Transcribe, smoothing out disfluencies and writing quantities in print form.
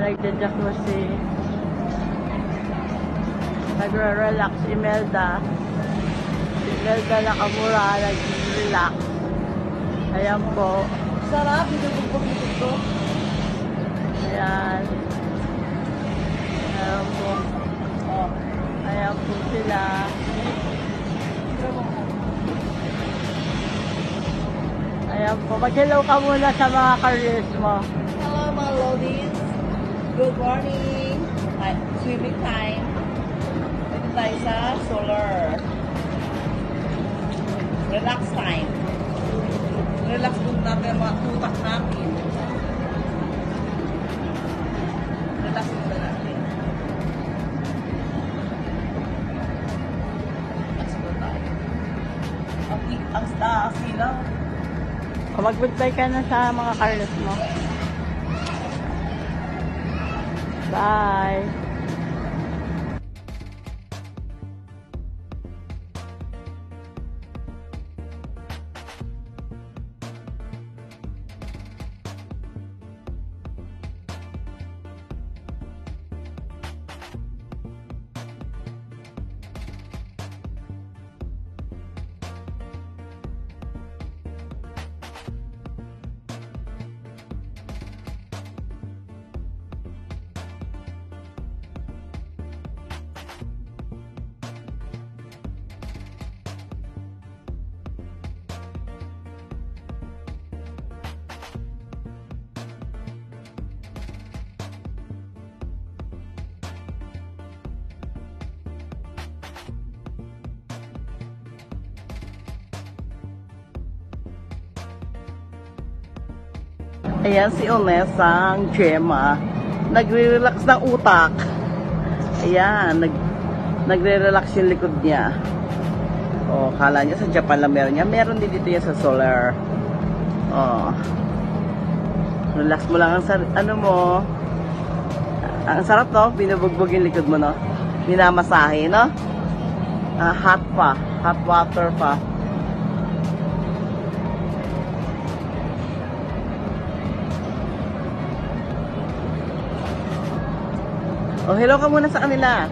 nagja-jacuzzi. Nagre-relax si Imelda. Si Imelda Nakamura, nag-relax. Ayan po. Sarap, binubog-bog ko. Ayan. Ayan po. Oh. Ayan po sila. Ayan po. Mag-hello ka muna sa mga careers mo. Hello mga ladies. Good morning. Swimming time. Ito tayo sa solar. Relax time. Relax muna natin ang mga utak natin. Relax muna natin. Relax muna tayo. Ang silaw. O mag-goodbye ka na sa mga careers mo. Bye! Ayan si Onesang Gemma. Nagre-relax ng utak. Ayan, nagre-relax yung likod niya. O, kala niya sa Japan lang meron niya. Meron din dito yan sa solar. O. Relax mo lang ang ano mo. Ang sarap, no? Binubugbog yung likod mo, no? Minamasahe, no? Hot pa. Hot water pa. Oh, hello ka muna sa kanila.